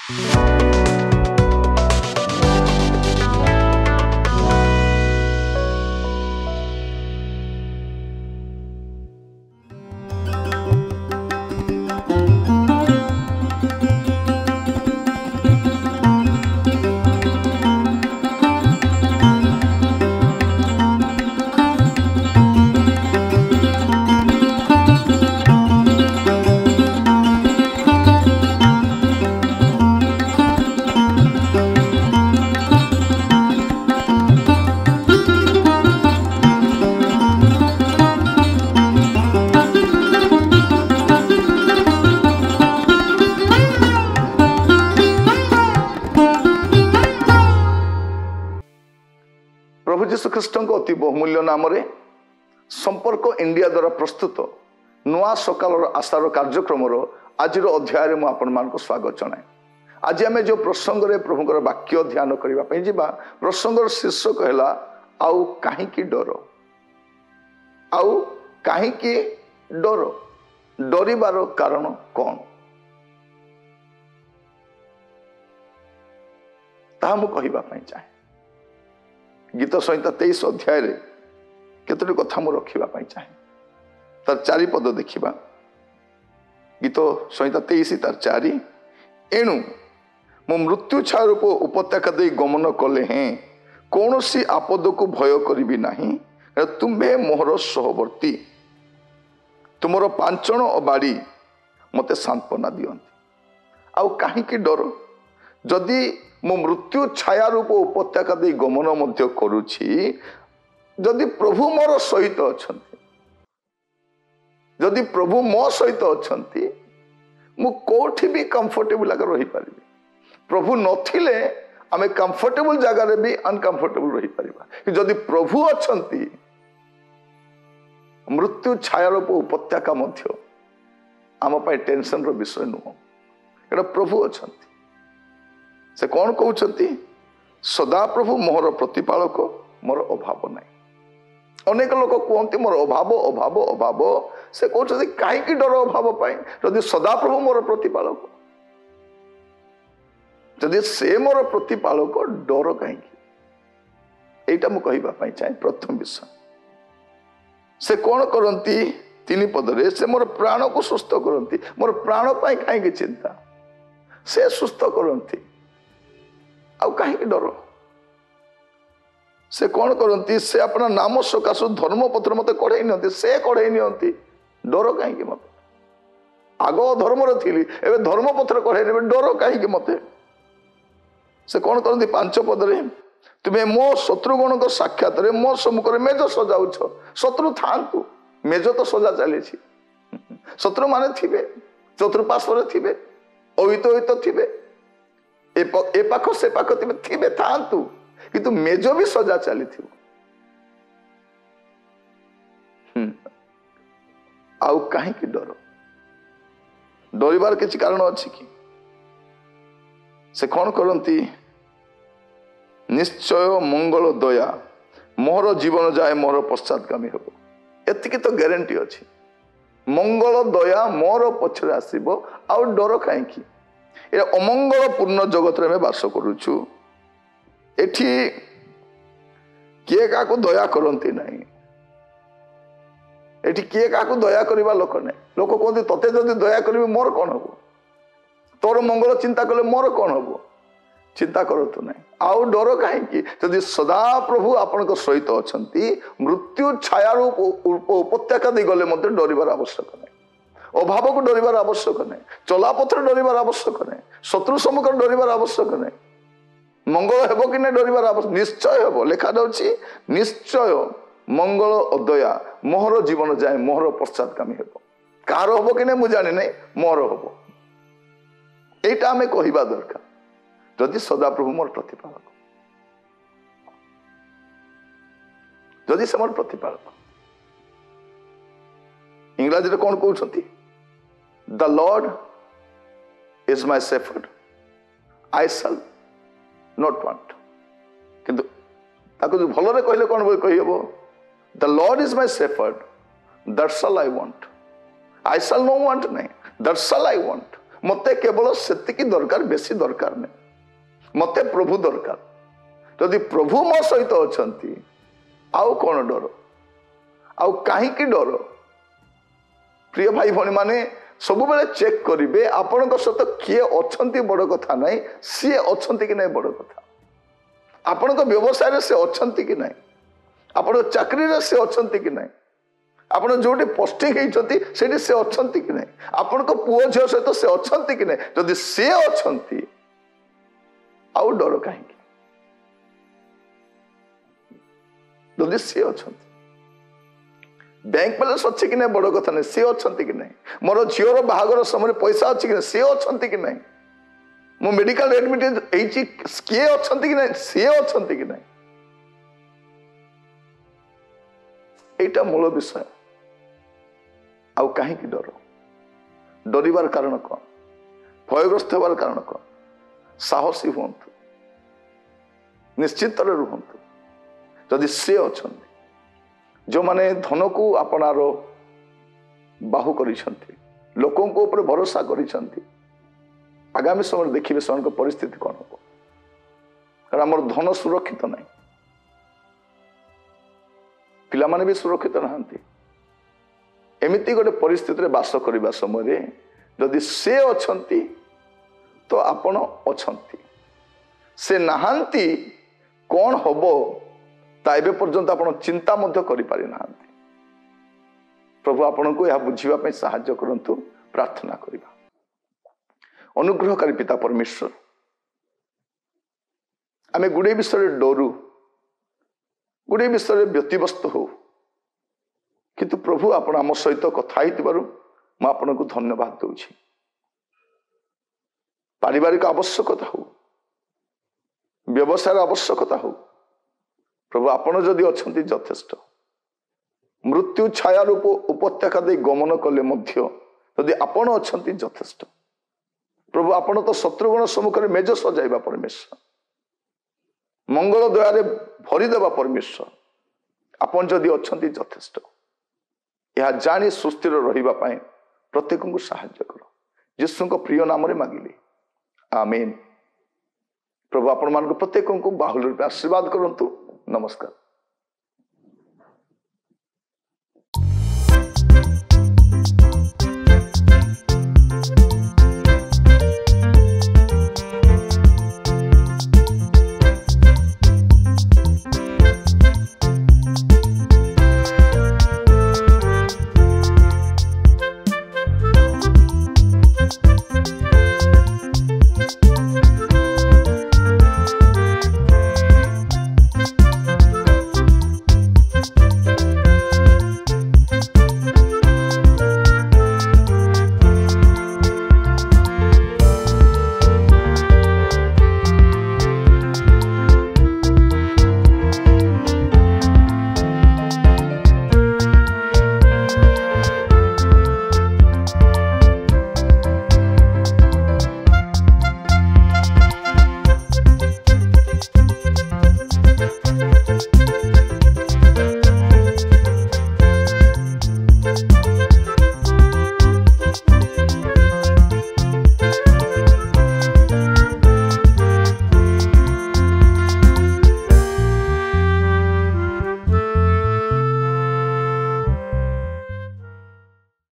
प्रभु जीशु ख्रीष्ट अति बहुमूल्य नाम संपर्क इंडिया द्वारा प्रस्तुत नुआ सकाल आशार कार्यक्रम आज अध्याय में आपण मान स्वागत जनाए। आज आम जो प्रसंग रे प्रभुकर वाक्य ध्यान करने जा प्रसंग शीर्षक है आउ कहीं डर, आउ कहीं डर, डरिबार कारण कौन ता मु कहवाई चाहे। गीत संहिता 23 अध्याय केतोटी कथा मु रखा चाहे। तार 4 पद देखा। गीत संहिता 23 तार 4 एणु मो मृत्यु छाया रूप उपत्यका दे गमन कले हैं कौन सी आपद को भय करी नहीं, तुम्हें मोहर सहवर्ती तुमर पांचण अबाड़ी मते सांत्वना दियंती। आउ कहीं डर, जदि मो मृत्यु छाया रूप उपत्यका दे गमन मध्य करुछि, जदि प्रभु मोर सहित अछंती, जदि प्रभु मो सहित अछंती, मु कोठी भी कंफर्टेबल आगे रही पारिबी। प्रभु नथिले आमे कंफर्टेबल जगह रे भी अनकंफर्टेबल रही पारिबा। जदि प्रभु अछंती, मृत्यु छाया रूप उपत्यका मध्य आम पाई टेंशन रो विषय नुह। एटा प्रभु अछंती। से कौन कहते सदा प्रभु मोहर प्रतिपालक, मोर अभाव नहीं। अनेक लोक कहते मोर अभाव अभाव अभाव, से कहते कहीं डर अभाव पाए जदि सदा प्रभु मोर प्रतिपालक, जदि से मोर प्रतिपालक डर कहीं। एटा मु कहवाई चाहे। प्रथम विषय से कौन करती 3 पदरे से मोर प्राण को सुस्थ करती। मोर प्राण पाई कहीं चिंता, से सुस्थ करती आउ कहीं डर। से कौन करती से अपना नाम सकाशु धर्म पत्र मत कढ़ई नि, से कढ़ई नि डर कहीं मत। आग धर्म थी एवं धर्म पत्र कढ़ई ने डर कहीं मत। से कौन करती 5 पदरे तुम्हें मो शत्रुगण को साक्षात मो सम्मुख मेज सजाऊछ। शत्रु था मेज तो सजा चली, शत्रु माने थे चतुर्पार्श्व थे, अहित अहित थे, ए पाख से पाख थे थांतु, किंतु मेज भी सजा चली। आउ कहीं डर, डरबार किसी कारण अच्छी कि से कौन करती निश्चय मंगल दया मोहर जीवन जाए मोहर पश्चातगामी हम। एतिक तो ग्यारंटी अच्छी, मंगल दया मोर पछरे आसीबो आउ डर कहीं। ये अमंगल पूर्ण जगत में बास करुचु। एठी किए का दया करती नहीं, एठी किए का दया करवा लोक नहीं। लोक कहते तते जदि दया करी मोर कौन हम, तोर मंगल चिंता कले मोर कौन हम, चिंता करतु नहीं। आउ डर कहीं जदि सदा प्रभु आपण सहित अछंती, मृत्यु छाया उपत्यका दे गले मत डरिबार आवश्यक नहीं। अभाव को डरिबार आवश्यक नहीं, चलापथर डरिबार आवश्यक नहीं, शत्रु सम्मुख डरिबार आवश्यक नहीं। मंगल हेब कि नहीं डरिबार आवश्यक, निश्चय हेब। लिखा जाउछि निश्चय मंगल अदया मोहर जीवन जाए मोहर पश्चातगामी हेब। कार हेब कि नहीं मु जानि नहीं, मोर हेब। एटा आमे कहिबा दरकार। जदि सदा प्रभु मोर प्रतिपालक, जदि से मोर प्रतिपालक। इंग्राजी कौन कहते the lord is my shepherd I shall not want. किंतु ताको जो भल रे कहले कौन बोल कहि हेबो the lord is my shepherd that shall I want. I shall no want नहीं, दैट शैल आई वांट। मते केवल सेतिकी दरकार, बेसी दरकार नहीं। मते प्रभु दरकार। जदि प्रभु मो सहित अछंती आउ कौन डर, आउ कहीं डर। प्रिय भाई भौणी माने सब बेले चेक करिवे आपण सहित किए अछंती बड़ कथा नहीं, सी अछंती कि नहीं बड़ कथा। आपण व्यवसाय रे से अछंती कि नहीं, आपण चाकरी रे से अछंती कि नहीं, आपण जोटी पोस्टिंग होती से से अछंती कि नहीं, आपण को पुओ झियो सहित से अछंती कि नहीं। जदि से अछंती आउ डर कहीं, जदि सी अछंती बैंक बैलेंस अच्छी कि नहीं बड़ कथा नहीं, सी अछंती कि नहीं। मोर झीवर बाहागर समय पैसा अच्छी कि नहीं, सी अछंती कि नहीं। मो मेडिकल एडमिट किए अछंती कि नहीं, सी अछंती कि नहीं। एटा मूल विषय। आउ कहीं डर, डरिबार कारण कौन, भयग्रस्त होबार कारण कौन। साहसी हूँ, निश्चित रुहतु। जदि से अछंती जो माने धन को आपणार बाहु करिसंती, लोकों को ऊपर भरोसा करिसंती, आगामी समय देखिए से परिस्थिति कौन हो। कारण आमर धन सुरक्षित नहीं, पिला माने भी सुरक्षित नहांती। एमिति गोटे परिस्थिति रे बास करबा समय जदि से अछंती तो आपण अछंती, से नहांती कौन हबो ताइबे पर्यंत आपण चिंता मध्य करि पारि नहांती। प्रभु आपण को यह बुझिबा पई सहाय्य करंतु, प्रार्थना करिबा। अनुग्रहकारी पिता परमेश्वर, आमे गुडे विषय डरू, गुडे विषय व्यतिव्यस्त हो, किंतु प्रभु आपण आम सहित कथा होइतिबारु मैं आपण को धन्यवाद दूची। पारिवारिक आवश्यकता हो, व्यवसाय आवश्यकता हो, प्रभु आपण जदि अछंती यथेष्ट। मृत्यु छाया रूप उपत्यका दे गमन कले मध्य जदि आपण अछंती यथेष्ट। प्रभु आपण तो शत्रुगण सम्मुख में मेज सजाइबा परमेश्वर, मंगल दयारे भरीदेवा परमेश्वर, आपण जदि अछंती यथेष्ट। यह जानी सुस्थिर रहिबा पाए प्रत्येक को साहाय्य कर, यीशु को प्रिय नाम रे मागिली, आमीन। प्रभु आपण मान प्रत्येक को बाहुल रूप आशीर्वाद करंतु। नमस्कार।